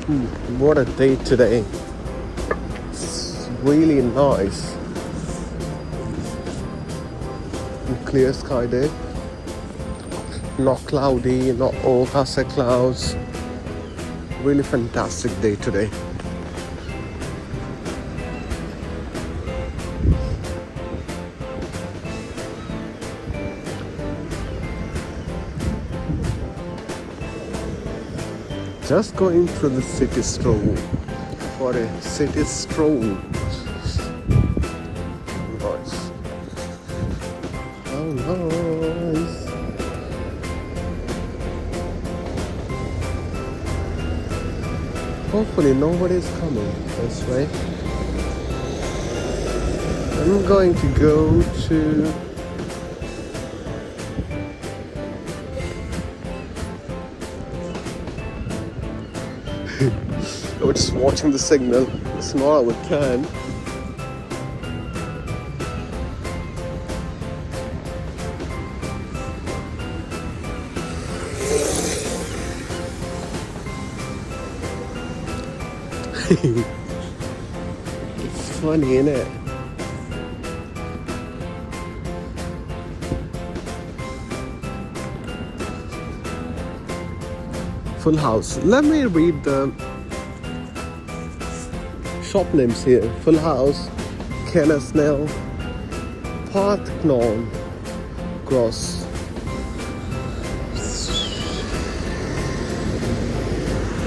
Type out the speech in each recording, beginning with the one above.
What a day today. It's really nice. Clear sky day. Not cloudy, not overcast clouds. Really fantastic day today. Just going through the city stroll for a city stroll. Nice. Oh, nice. Hopefully nobody's coming this way. I'm going to go to I was just watching the signal. It's not our turn. It's funny, isn't it? Full house. Let me read the shop names here. Full House, Kennersnell, Parthenon, Cross.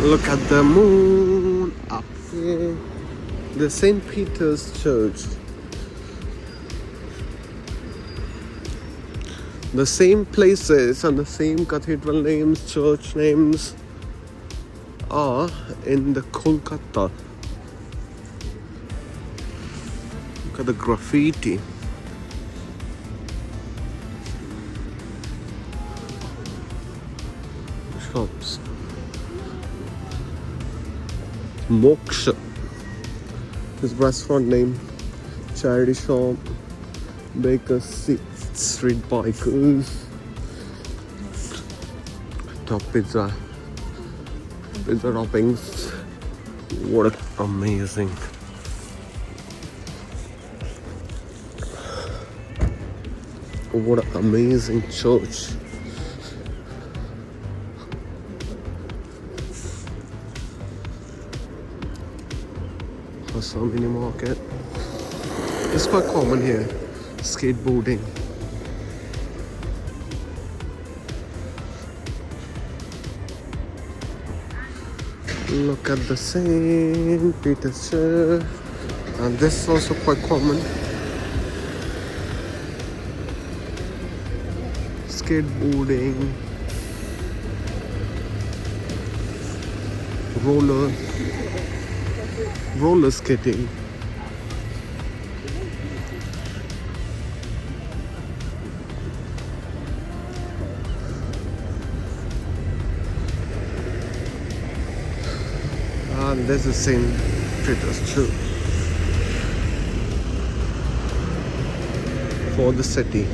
Look at the moon up here. The St. Peter's Church. The same places and the same cathedral names, church names are in the Kolkata. Look at the graffiti. Shops. Moksha. His restaurant name. Charity shop. Baker Street Bikers. Top pizza. Pizza toppings. What an amazing. What an amazing church. Some mini market. It's quite common here. Skateboarding. Look at the St. Peter's Church. And this is also quite common. Skateboarding, roller skating. And this is St. Peter's Church for the city.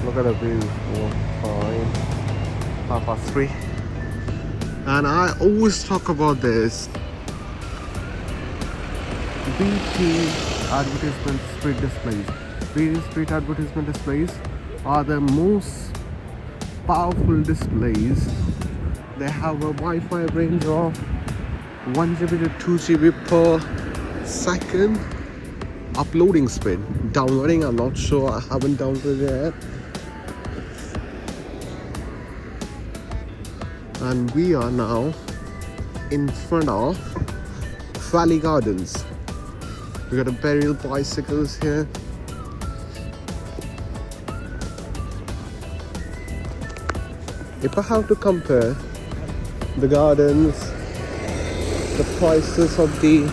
Look at the view. Fine. 3:30. And I always talk about this. BT advertisement street displays. BT street advertisement displays are the most powerful displays. They have a Wi-Fi range of 1 GB to 2 GB per second. Uploading speed. Downloading, I'm not sure. I haven't downloaded it yet. And we are now in front of Pavilion Gardens. We got a burial bicycles here. If I have to compare the gardens, the prices of the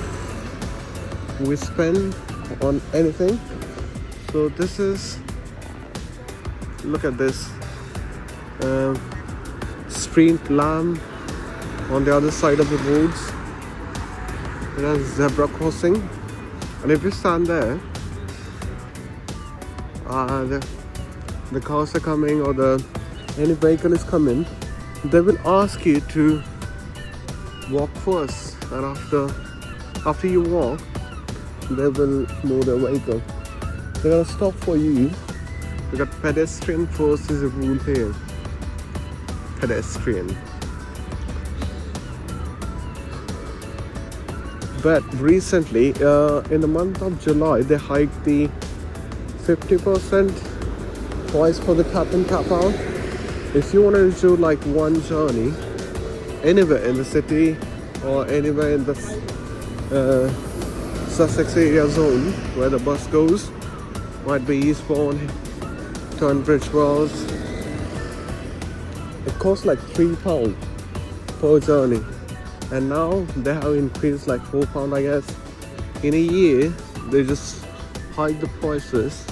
we spend on anything. So this is, look at this. Street lamp on the other side of the roads. It has zebra crossing, and if you stand there and the cars are coming or any vehicle is coming, they will ask you to walk first, and after you walk, they will move the vehicle. They're gonna stop for you. We got pedestrian first is a rule here. Pedestrian. But recently, in the month of July, they hiked the 50% price for the tap in tap out. If you want to do like one journey anywhere in the city or anywhere in the Sussex area zone where the bus goes, might be Eastbourne, Tunbridge Wells, it costs like £3 per journey, and now they have increased like £4 I guess. In a year they just hike the prices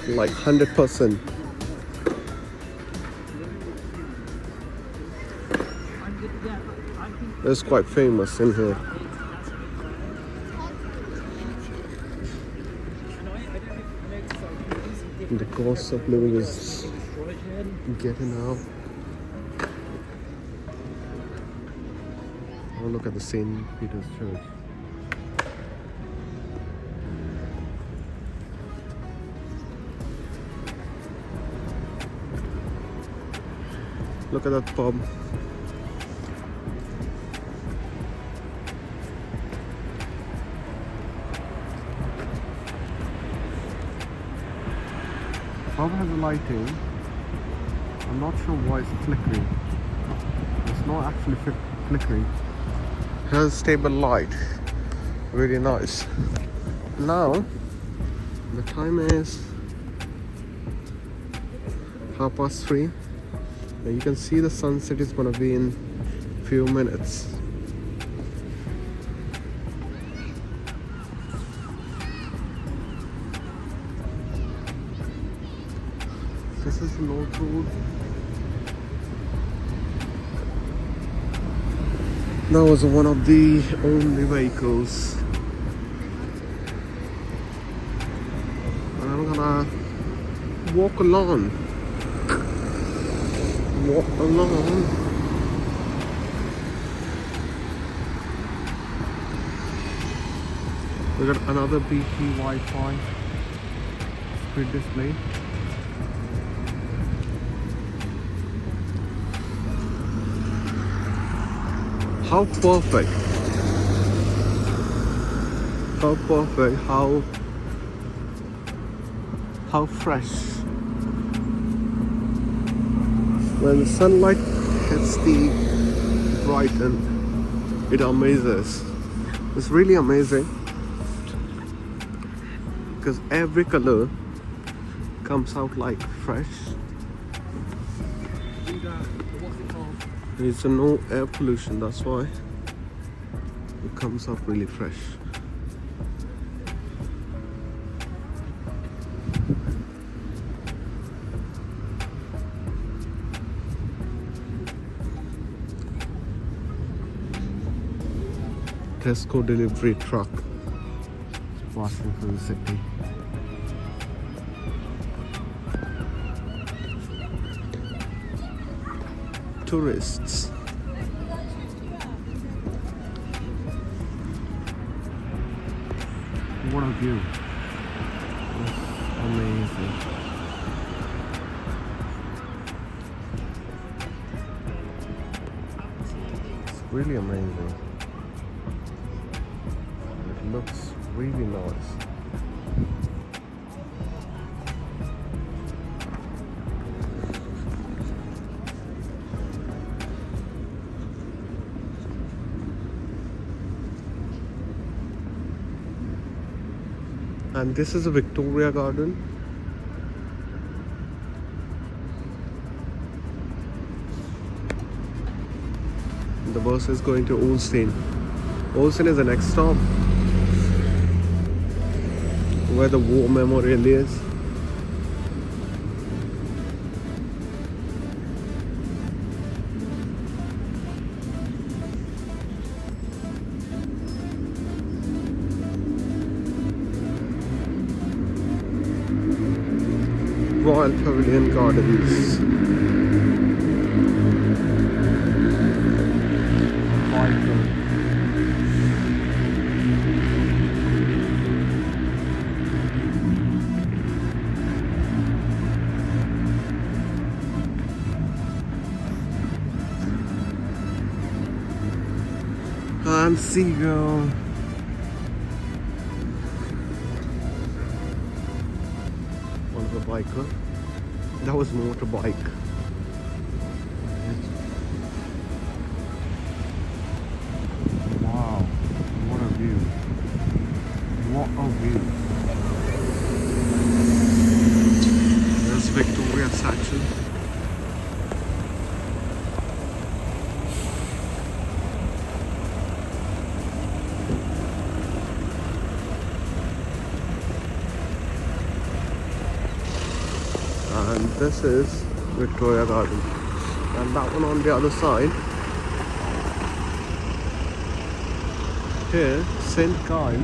like 100%. It's quite famous in here. The cost of living is getting up. Oh, look at the St. Peter's Church. Look at that pub. Pub has a lighting. I'm not sure why it's flickering. It's not actually flickering. It has a stable light. Really nice. Now, the time is 3:30. You can see the sunset is gonna be in few minutes. This is the North Road. That was one of the only vehicles. And I'm gonna walk along. Walk along. We got another BP Wi-Fi screen display. How perfect. How perfect. How fresh. When the sunlight hits the Brighton, it amazes. It's really amazing because every color comes out like fresh. There's no air pollution, that's why it comes up really fresh. Tesco delivery truck passing through the city. Tourists. What a view. It's amazing. It's really amazing. It looks really nice. And this is a Victoria Garden. The bus is going to Old Laine. Old Laine is the next stop, where the War Memorial is. Royal Pavilion Gardens. And seagull. One of a biker. That was motorbike. Wow, what a view. What a view. There's Victorian statue. And this is Victoria Garden, and that one on the other side. Here, St. Giles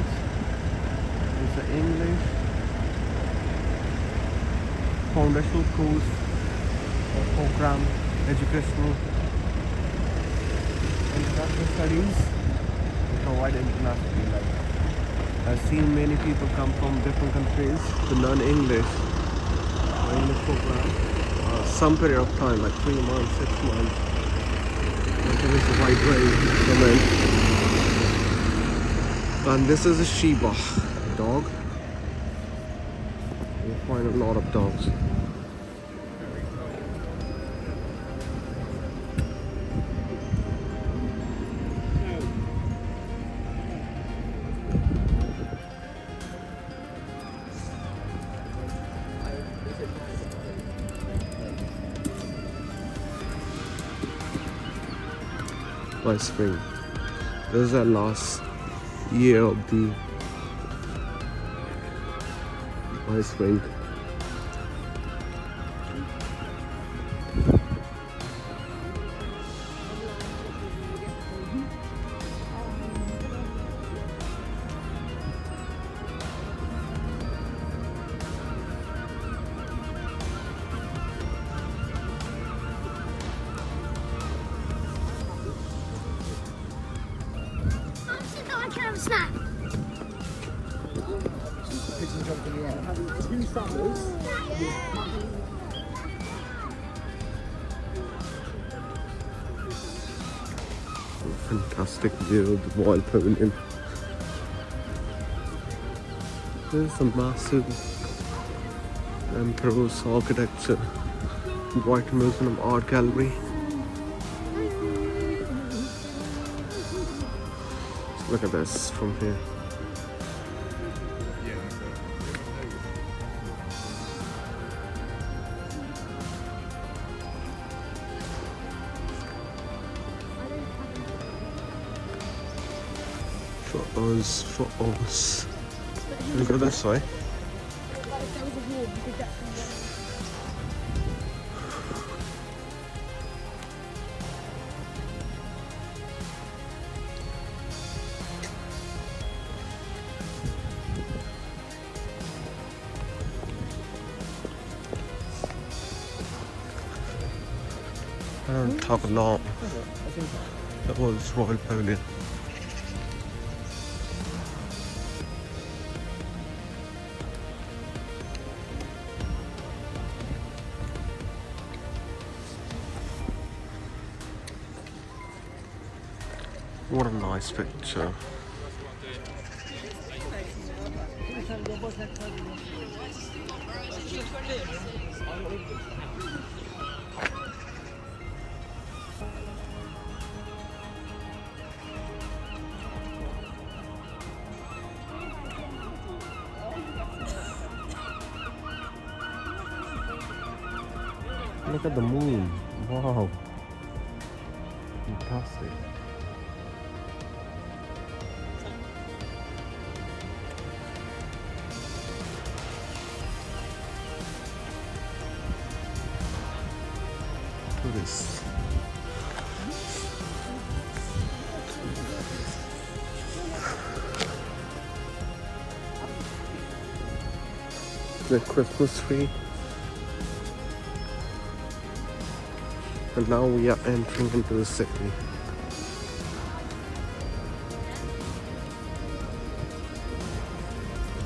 is the English foundational course or program, educational international studies. We provide internationally. Like, I've seen many people come from different countries to learn English. English program, some period of time, like 3 months, 6 months. There is a wide range of them. And this is a Shiba dog. You'll find a lot of dogs. By spring. This is the last year of the by spring. Snap. Fantastic view of the Royal Pavilion. There's a massive Emperor's architecture, Brighton Museum Art Gallery. Look at this from here. For us. We go this way. I don't talk a lot. That was Royal Pavilion. What a nice picture. Look at the moon. Wow. Fantastic. Look at this. The Christmas tree. And now we are entering into the city.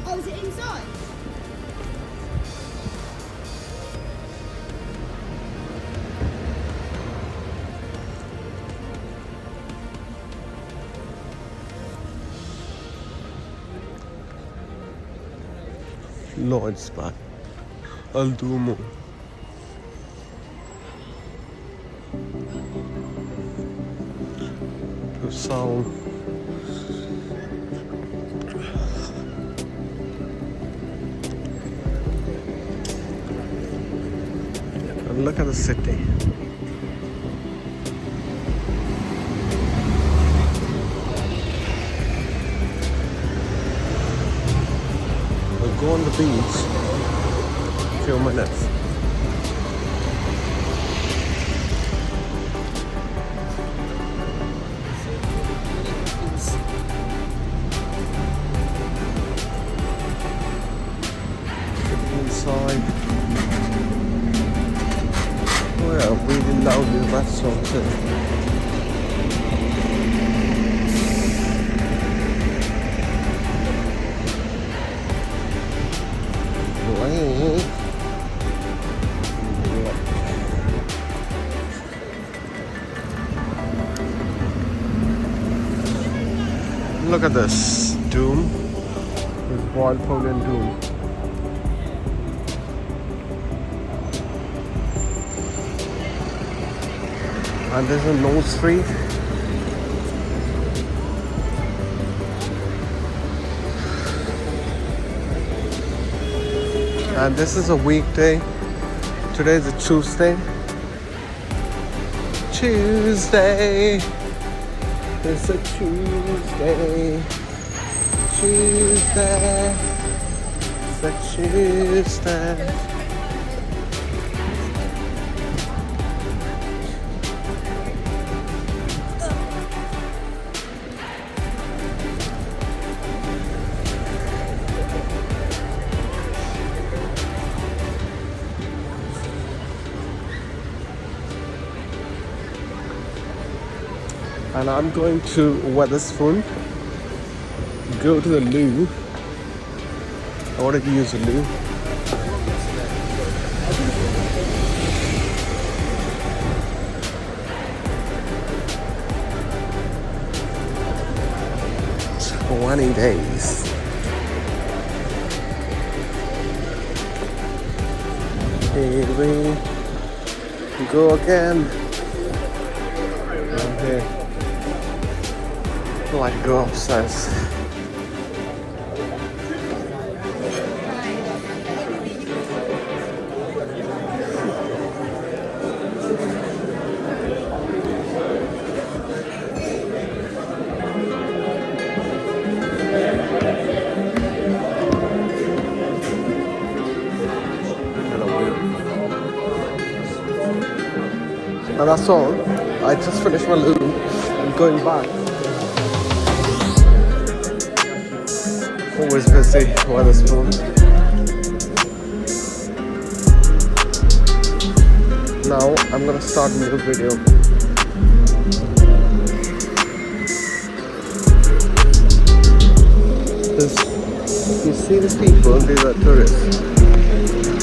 Oh, is it inside? Lord's Bath, Aldumo. The sound. And look at the city. We'll go on the beach in a few minutes. Inside. Oh yeah, really lovely restaurant too. Look at this dome. This Royal Pavilion dome. And there's a North Street. And this is a weekday. Today is a Tuesday. Tuesday. It's a Tuesday. Tuesday. It's a Tuesday. And I'm going to Wetherspoon, go to the loo. I wanted to use the loo. For 20 days. Here we go again. Down here. Like go upstairs. And that's all. I just finished my loo. I'm going back. Always busy, Wetherspoon. Now I'm gonna start a new video. You see these people, these are tourists.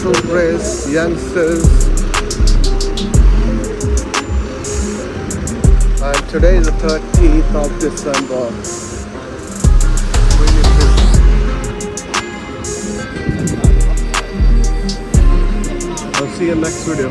Tourists, youngsters. And today is the 13th of December. Really busy. I'll see you next video.